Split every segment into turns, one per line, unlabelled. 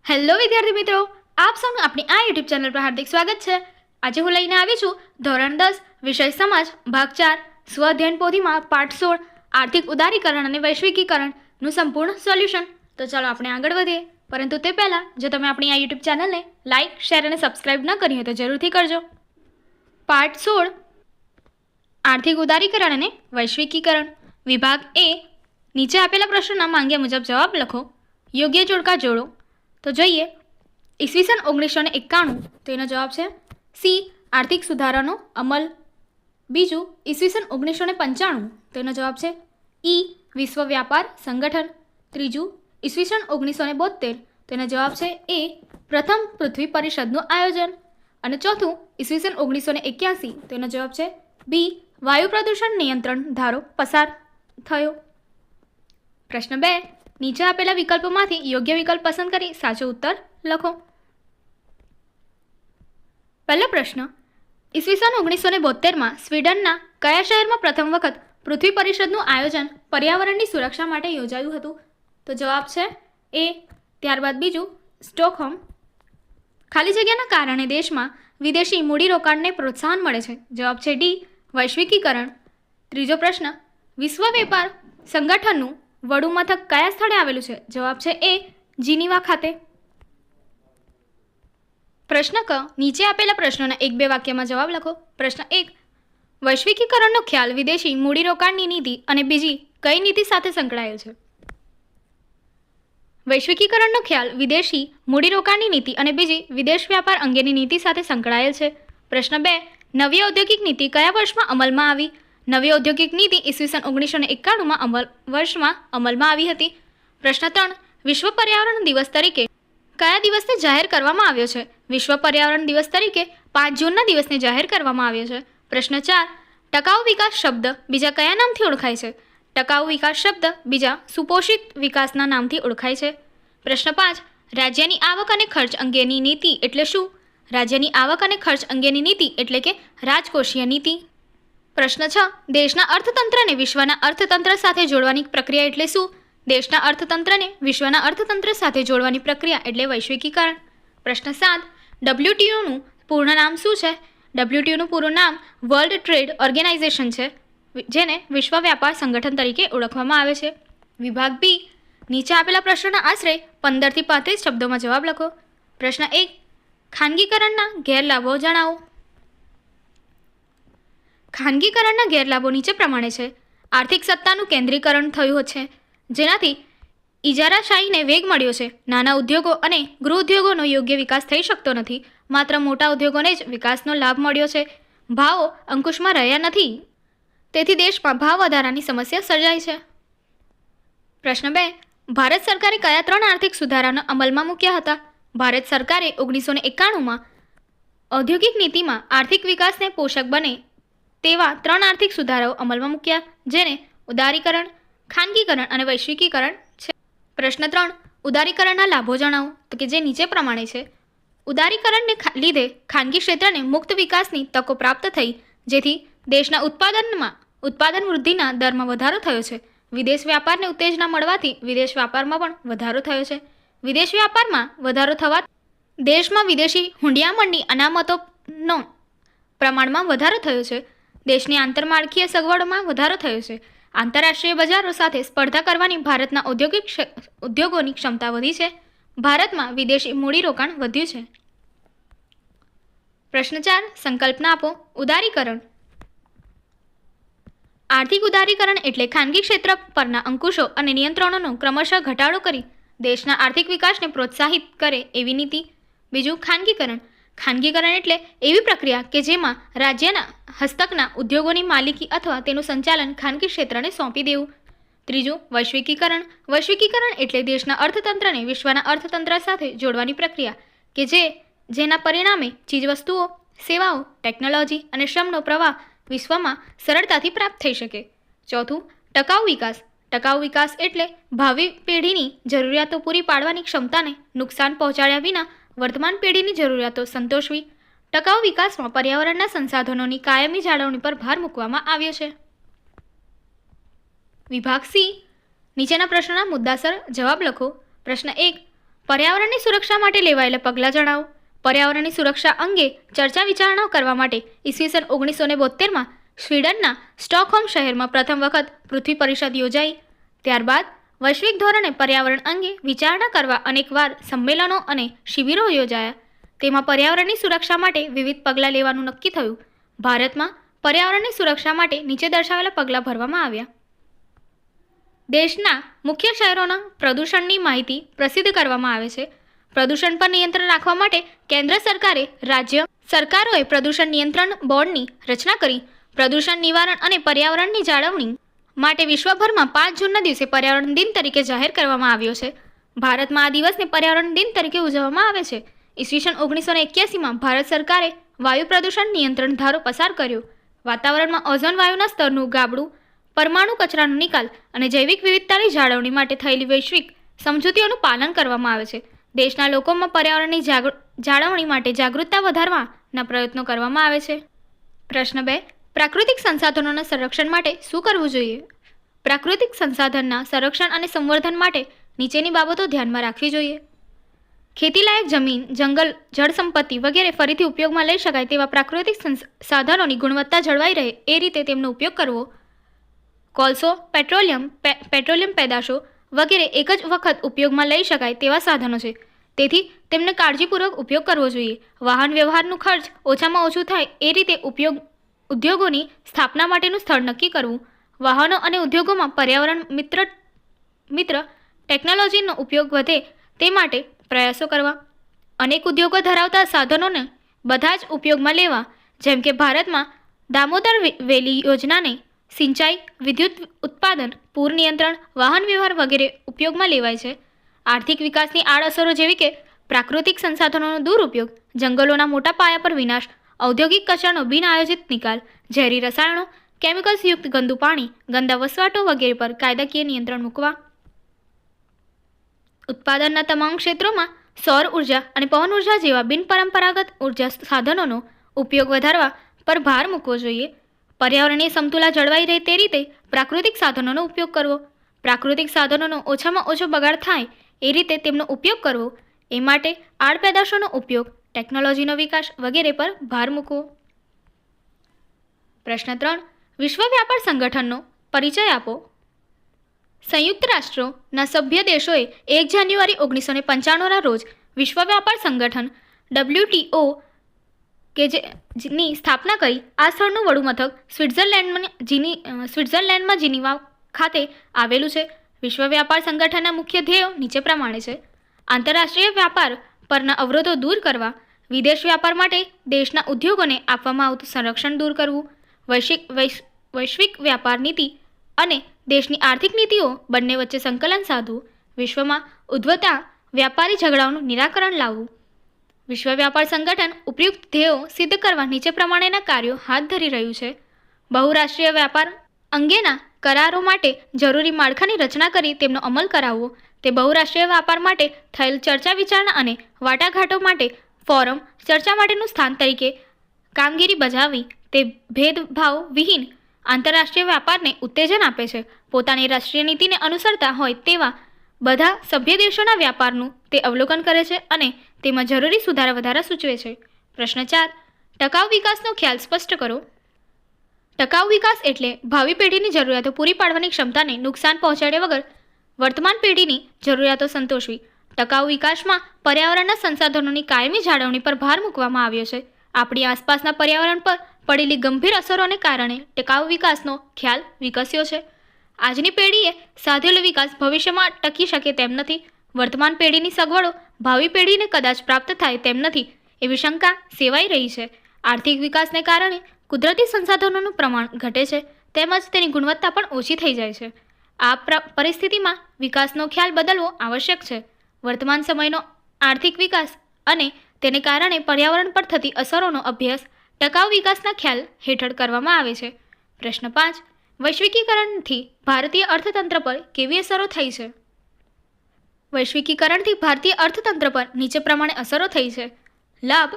Hello વિદ્યાર્થી મિત્રો, આપ સૌનું આપણી આ યુટ્યુબ ચેનલ પર હાર્દિક સ્વાગત છે। આજે હું લઈને આવી છું ધોરણ 10 વિષય સમાજ ભાગ 4 સ્વઅધ્યયન પોથીમાં પાઠ 16 આર્થિક ઉદારીકરણ અને વૈશ્વિકીકરણનું સંપૂર્ણ સોલ્યુશન। તો ચાલો આપણે આગળ વધીએ, પરંતુ તે પહેલાં જો તમે આપણી આ યુટ્યુબ ચેનલને લાઇક, શેર અને સબસ્ક્રાઇબ ન કરી હોય તો જરૂરથી કરજો। પાઠ 16 આર્થિક ઉદારીકરણ અને વૈશ્વિકીકરણ, વિભાગ એ। નીચે આપેલા પ્રશ્નોના માંગ્યા મુજબ જવાબ લખો, યોગ્ય જોડકા જોડો। તો જોઈએ, ઈસવીસન 1991, તો એનો જવાબ છે સી આર્થિક સુધારાનો અમલ। બીજું ઈસવીસન 1995, તો એનો જવાબ છે ઈ વિશ્વ વ્યાપાર સંગઠન। ત્રીજું ઈસવીસન 1972, તો એનો જવાબ છે એ પ્રથમ પૃથ્વી પરિષદનું આયોજન। અને ચોથું ઈસવીસન 1981, તો એનો જવાબ છે બી વાયુ પ્રદૂષણ નિયંત્રણ ધારો પસાર થયો। પ્રશ્ન 2, નીચે આપેલા વિકલ્પોમાંથી યોગ્ય વિકલ્પ પસંદ કરી સાચો ઉત્તર લખો। પહેલો પ્રશ્ન, ઈસવીસન 1972માં સ્વીડનના કયા શહેરમાં પ્રથમ વખત પૃથ્વી પરિષદનું આયોજન પર્યાવરણની સુરક્ષા માટે યોજાયું હતું? તો જવાબ છે એ, ત્યારબાદ બીજું સ્ટોકહોમ। ખાલી જગ્યાના કારણે દેશમાં વિદેશી મૂડીરોકાણને પ્રોત્સાહન મળે છે, જવાબ છે ડી વૈશ્વિકીકરણ। ત્રીજો પ્રશ્ન, વિશ્વ વેપાર સંગઠનનું વડું મથક કયા સ્થળે આવેલું છે? જવાબ છે એ જીનીવા ખાતે। પ્રશ્ન ક, નીચે આપેલા પ્રશ્નોના 1-2 વાક્યમાં જવાબ લખો। પ્રશ્ન 1, વૈશ્વિકીકરણનો ખ્યાલ વિદેશી મૂડીરોકાણની નીતિ અને બીજી કઈ નીતિ સાથે સંકળાયેલ છે? વૈશ્વિકીકરણનો ખ્યાલ વિદેશી મૂડીરોકાણની નીતિ અને બીજી વિદેશ વ્યાપાર અંગેની નીતિ સાથે સંકળાયેલ છે। પ્રશ્ન 2, નવી ઔદ્યોગિક નીતિ કયા વર્ષમાં અમલમાં આવી? નવી ઔદ્યોગિક નીતિ ઈસવીસન 1991માં વર્ષમાં અમલમાં આવી હતી। પ્રશ્ન 3, વિશ્વ પર્યાવરણ દિવસ તરીકે કયા દિવસને જાહેર કરવામાં આવ્યો છે? વિશ્વ પર્યાવરણ દિવસ તરીકે 5 જૂનના દિવસને જાહેર કરવામાં આવ્યો છે। પ્રશ્ન 4, ટકાઉ વિકાસ શબ્દ બીજા કયા નામથી ઓળખાય છે? ટકાઉ વિકાસ શબ્દ બીજા સુપોષિત વિકાસના નામથી ઓળખાય છે। પ્રશ્ન 5, રાજ્યની આવક અને ખર્ચ અંગેની નીતિ એટલે શું? રાજ્યની આવક અને ખર્ચ અંગેની નીતિ એટલે કે રાજકોષીય નીતિ। પ્રશ્ન 6, દેશના અર્થતંત્રને વિશ્વના અર્થતંત્ર સાથે જોડવાની પ્રક્રિયા એટલે શું? દેશના અર્થતંત્રને વિશ્વના અર્થતંત્ર સાથે જોડવાની પ્રક્રિયા એટલે વૈશ્વિકીકરણ। પ્રશ્ન 7, WTOનું પૂર્ણ નામ શું છે? WTOનું પૂરું નામ વર્લ્ડ ટ્રેડ ઓર્ગેનાઇઝેશન છે, જેને વિશ્વ વ્યાપાર સંગઠન તરીકે ઓળખવામાં આવે છે। વિભાગ બી, નીચે આપેલા પ્રશ્નોના આશરે 15 થી 35 શબ્દોમાં જવાબ લખો। પ્રશ્ન 1, ખાનગીકરણના ગેરલાભો જણાવો। ખાનગીકરણના ગેરલાભો નીચે પ્રમાણે છે। આર્થિક સત્તાનું કેન્દ્રીકરણ થયું છે, જેનાથી ઇજારાશાહીને વેગ મળ્યો છે। નાના ઉદ્યોગો અને ગૃહ ઉદ્યોગોનો યોગ્ય વિકાસ થઈ શકતો નથી, માત્ર મોટા ઉદ્યોગોને જ વિકાસનો લાભ મળ્યો છે। ભાવો અંકુશમાં રહ્યા નથી, તેથી દેશમાં ભાવ વધારાની સમસ્યા સર્જાય છે। પ્રશ્ન 2, ભારત સરકારે કયા 3 આર્થિક સુધારાનો અમલમાં મૂક્યા હતા? ભારત સરકારે 1991માં ઔદ્યોગિક નીતિમાં આર્થિક વિકાસને પોષક બને તેવા 3 આર્થિક સુધારાઓ અમલમાં મૂક્યા, જેને ઉદારીકરણ, ખાનગીકરણ અને વૈશ્વિકીકરણ છે। પ્રશ્ન 3, ઉદારીકરણના લાભો જણાવો, તો કે જે નીચે પ્રમાણે છે। ઉદારીકરણને લીધે ખાનગી ક્ષેત્રને મુક્ત વિકાસની તકો પ્રાપ્ત થઈ, જેથી દેશના ઉત્પાદન વૃદ્ધિના દરમાં વધારો થયો છે। વિદેશ વ્યાપારને ઉત્તેજના મળવાથી વિદેશ વ્યાપારમાં પણ વધારો થયો છે। વિદેશ વ્યાપારમાં વધારો થવા દેશમાં વિદેશી હુંડિયામણની અનામતોનો પ્રમાણમાં વધારો થયો છે। દેશની આંતરમાળખીય સગવડોમાં વધારો થયો છે। આંતરરાષ્ટ્રીય બજારો સાથે સ્પર્ધા કરવાની ભારતના ઉદ્યોગોની ક્ષમતા વધી છે। ભારતમાં વિદેશી મૂડીરોકાણ વધ્યું છે। પ્રશ્ન 4, સંકલ્પના આપો। ઉદારીકરણ, આર્થિક ઉદારીકરણ એટલે ખાનગી ક્ષેત્ર પરના અંકુશો અને નિયંત્રણોનો ક્રમશઃ ઘટાડો કરી દેશના આર્થિક વિકાસને પ્રોત્સાહિત કરે એવી નીતિ। બીજું ખાનગીકરણ, ખાનગીકરણ એટલે એવી પ્રક્રિયા કે જેમાં રાજ્યના હસ્તકના ઉદ્યોગોની માલિકી અથવા તેનું સંચાલન ખાનગી ક્ષેત્રને સોંપી દેવું। ત્રીજું વૈશ્વિકીકરણ, વૈશ્વિકીકરણ એટલે દેશના અર્થતંત્રને વિશ્વના અર્થતંત્ર સાથે જોડવાની પ્રક્રિયા કે જેના પરિણામે ચીજવસ્તુઓ, સેવાઓ, ટેકનોલોજી અને શ્રમનો પ્રવાહ વિશ્વમાં સરળતાથી પ્રાપ્ત થઈ શકે। ચોથું ટકાઉ વિકાસ, ટકાઉ વિકાસ એટલે ભાવિ પેઢીની જરૂરિયાતો પૂરી પાડવાની ક્ષમતાને નુકસાન પહોંચાડ્યા વિના વર્તમાન પેઢીની જરૂરિયાતો સંતોષવી। ટકાઉ વિકાસમાં પર્યાવરણના સંસાધનોની કાયમી જાળવણી પર ભાર મૂકવામાં આવ્યો છે। વિભાગ સી, નીચેના પ્રશ્નોના મુદ્દાસર જવાબ લખો। પ્રશ્ન 1, પર્યાવરણની સુરક્ષા માટે લેવાયેલા પગલાં જણાવો. પર્યાવરણની સુરક્ષા અંગે ચર્ચા વિચારણાઓ કરવા માટે ઈસવીસન 1972માં સ્વીડનના સ્ટોકહોમ શહેરમાં પ્રથમ વખત પૃથ્વી પરિષદ યોજાઈ. ત્યારબાદ વૈશ્વિક ધોરણે પર્યાવરણ અંગે વિચારણા કરવા અનેકવાર સંમેલનો અને શિબિરો યોજાયા. તેમાં પર્યાવરણની સુરક્ષા માટે વિવિધ પગલાં લેવાનું નક્કી થયું. ભારતમાં પર્યાવરણની સુરક્ષા માટે નીચે દર્શાવેલા પગલાં ભરવામાં આવ્યા. દેશના મુખ્ય શહેરોના પ્રદૂષણની માહિતી પ્રસિદ્ધ કરવામાં આવે છે. પ્રદૂષણ પર નિયંત્રણ રાખવા માટે કેન્દ્ર સરકારે રાજ્ય સરકારોએ પ્રદૂષણ નિયંત્રણ બોર્ડની રચના કરી. પ્રદૂષણ નિવારણ અને પર્યાવરણની જાળવણી માટે વિશ્વભરમાં 5 જૂનના દિવસે પર્યાવરણ દિન તરીકે જાહેર કરવામાં આવ્યો છે. ભારતમાં આ દિવસને પર્યાવરણ દિન તરીકે ઉજવવામાં આવે છે. ઈસવીસન 1981માં ભારત સરકારે વાયુ પ્રદૂષણ નિયંત્રણ ધારો પસાર કર્યો. વાતાવરણમાં ઓઝોન વાયુના સ્તરનું ગાબડું, પરમાણુ કચરાનો નિકાલ અને જૈવિક વિવિધતાની જાળવણી માટે થયેલી વૈશ્વિક સમજૂતીઓનું પાલન કરવામાં આવે છે. દેશના લોકોમાં પર્યાવરણની જાળવણી માટે જાગૃતતા વધારવાના પ્રયત્નો કરવામાં આવે છે. પ્રશ્ન 2. પ્રાકૃતિક સંસાધનોના સંરક્ષણ માટે શું કરવું જોઈએ? પ્રાકૃતિક સંસાધનના સંરક્ષણ અને સંવર્ધન માટે નીચેની બાબતો ધ્યાનમાં રાખવી જોઈએ. ખેતીલાયક જમીન, જંગલ, જળ સંપત્તિ વગેરે ફરીથી ઉપયોગમાં લઈ શકાય તેવા પ્રાકૃતિક સાધનોની ગુણવત્તા જળવાઈ રહે એ રીતે તેમનો ઉપયોગ કરવો. કોલસો, પેટ્રોલિયમ પેદાશો વગેરે એક જ વખત ઉપયોગમાં લઈ શકાય તેવા સાધનો છે, તેથી તેમને કાળજીપૂર્વક ઉપયોગ કરવો જોઈએ. વાહન વ્યવહારનું ખર્ચ ઓછામાં ઓછું થાય એ રીતે ઉદ્યોગોની સ્થાપના માટેનું સ્થળ નક્કી કરવું. વાહનો અને ઉદ્યોગોમાં પર્યાવરણ મિત્ર ટેકનોલોજીનો ઉપયોગ વધે તે માટે પ્રયાસો કરવા. અનેક ઉદ્યોગો ધરાવતા સાધનોને બધા જ ઉપયોગમાં લેવા, જેમ કે ભારતમાં દામોદર વેલી યોજનાને સિંચાઈ, વિદ્યુત ઉત્પાદન, પૂર નિયંત્રણ, વાહન વ્યવહાર વગેરે ઉપયોગમાં લેવાય છે. આર્થિક વિકાસની આડઅસરો જેવી કે પ્રાકૃતિક સંસાધનોનો દુરુપયોગ, જંગલોના મોટા પાયા પર વિનાશ, ઔદ્યોગિક કચરાનો બિનઆયોજિત નિકાલ, ઝેરી રસાયણો, કેમિકલ્સયુક્ત ગંદુ પાણી, ગંદા વસવાટો વગેરે પર કાયદાકીય નિયંત્રણ મૂકવા. ઉત્પાદનના તમામ ક્ષેત્રોમાં સૌર ઉર્જા અને પવન ઉર્જા જેવા બિનપરંપરાગત ઉર્જા સાધનોનો ઉપયોગ વધારવા પર ભાર મૂકવો જોઈએ. પર્યાવરણીય સમતુલા જળવાઈ રહે તે રીતે પ્રાકૃતિક સાધનોનો ઉપયોગ કરવો. પ્રાકૃતિક સાધનોનો ઓછામાં ઓછો બગાડ થાય એ રીતે તેમનો ઉપયોગ કરવો. એ માટે આડપેદાશોનો ઉપયોગ, ટેકનોલોજીનો વિકાસ વગેરે પર ભાર મૂકવો. પ્રશ્ન 3. વિશ્વ વ્યાપાર સંગઠનનો પરિચય આપો. સંયુક્ત રાષ્ટ્રોના સભ્ય દેશોએ 1 જાન્યુઆરી 1995ના રોજ વિશ્વ વ્યાપાર સંગઠન WTO ની સ્થાપના કરી. આ સ્થળનું વડું મથક સ્વિટ્ઝરલેન્ડમાં જીનીવા ખાતે આવેલું છે. વિશ્વ વ્યાપાર સંગઠનના મુખ્ય ધ્યેયો નીચે પ્રમાણે છે. આંતરરાષ્ટ્રીય વ્યાપાર પરના અવરોધો દૂર કરવા, વિદેશ વ્યાપાર માટે દેશના ઉદ્યોગોને આપવામાં આવતું સંરક્ષણ દૂર કરવું, વૈશ્વિક વ્યાપાર નીતિ અને દેશની આર્થિક નીતિઓ બંને વચ્ચે સંકલન સાધવું, વિશ્વમાં ઉદ્ભવતા વ્યાપારી ઝઘડાઓનું નિરાકરણ લાવવું. વિશ્વ વ્યાપાર સંગઠન ઉપયુક્ત ધ્યેયો સિદ્ધ કરવા નીચે પ્રમાણેના કાર્યો હાથ ધરી રહ્યું છે. બહુરાષ્ટ્રીય વ્યાપાર અંગેના કરારો માટે જરૂરી માળખાની રચના કરી તેમનો અમલ કરાવવો. તે બહુરાષ્ટ્રીય વ્યાપાર માટે થયેલ ચર્ચા વિચારણા અને વાટાઘાટો માટે ફોરમ ચર્ચા માટેનું સ્થાન તરીકે કામગીરી બજાવવી. તે ભેદભાવ વિહીન આંતરરાષ્ટ્રીય વ્યાપારને ઉત્તેજન આપે છે. પોતાની રાષ્ટ્રીય નીતિને અનુસરતા હોય તેવા બધા સભ્ય દેશોના વ્યાપારનું તે અવલોકન કરે છે અને તેમાં જરૂરી સુધારા વધારા સૂચવે છે. પ્રશ્ન 4. ટકાઉ વિકાસનો ખ્યાલ સ્પષ્ટ કરો. ટકાઉ વિકાસ એટલે ભાવિ પેઢીની જરૂરિયાતો પૂરી પાડવાની ક્ષમતાને નુકસાન પહોંચાડ્યા વગર વર્તમાન પેઢીની જરૂરિયાતો સંતોષવી. ટકાઉ વિકાસમાં પર્યાવરણના સંસાધનોની કાયમી જાળવણી પર ભાર મૂકવામાં આવ્યો છે. આપણી આસપાસના પર્યાવરણ પર પડેલી ગંભીર અસરોને કારણે ટકાઉ વિકાસનો ખ્યાલ વિકસ્યો છે. આજની પેઢીએ સાધેલો વિકાસ ભવિષ્યમાં ટકી શકે તેમ નથી. વર્તમાન પેઢીની સગવડો ભાવિ પેઢીને કદાચ પ્રાપ્ત થાય તેમ નથી એવી શંકા સેવાઈ રહી છે. આર્થિક વિકાસને કારણે કુદરતી સંસાધનોનું પ્રમાણ ઘટે છે તેમજ તેની ગુણવત્તા પણ ઓછી થઈ જાય છે. આ પરિસ્થિતિમાં વિકાસનો ખ્યાલ બદલવો આવશ્યક છે. વર્તમાન સમયનો આર્થિક વિકાસ અને તેને કારણે પર્યાવરણ પર થતી અસરોનો અભ્યાસ ટકાઉ વિકાસના ખ્યાલ હેઠળ કરવામાં આવે છે. પ્રશ્ન 5. વૈશ્વિકીકરણથી ભારતીય અર્થતંત્ર પર કેવી અસરો થઈ છે? વૈશ્વિકીકરણથી ભારતીય અર્થતંત્ર પર નીચે પ્રમાણે અસરો થઈ છે. લાભ.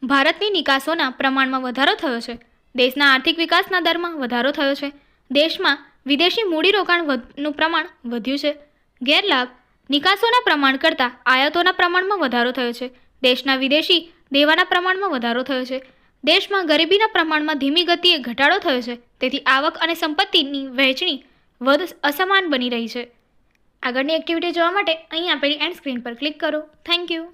ભારતની નિકાસોના પ્રમાણમાં વધારો થયો છે. દેશના આર્થિક વિકાસના દરમાં વધારો થયો છે. દેશમાં વિદેશી મૂડીરોકાણનું પ્રમાણ વધ્યું છે. ગેરલાભ. નિકાસોના પ્રમાણ કરતાં આયાતોના પ્રમાણમાં વધારો થયો છે. દેશના વિદેશી દેવાના પ્રમાણમાં વધારો થયો છે. દેશમાં ગરીબીના પ્રમાણમાં ધીમી ગતિએ ઘટાડો થયો છે. તેથી આવક અને સંપત્તિની વહેંચણી વધુ અસમાન બની રહી છે. આગળની એક્ટિવિટી જોવા માટે અહીં આપેલી એન્ડ સ્ક્રીન પર ક્લિક કરો. Thank you.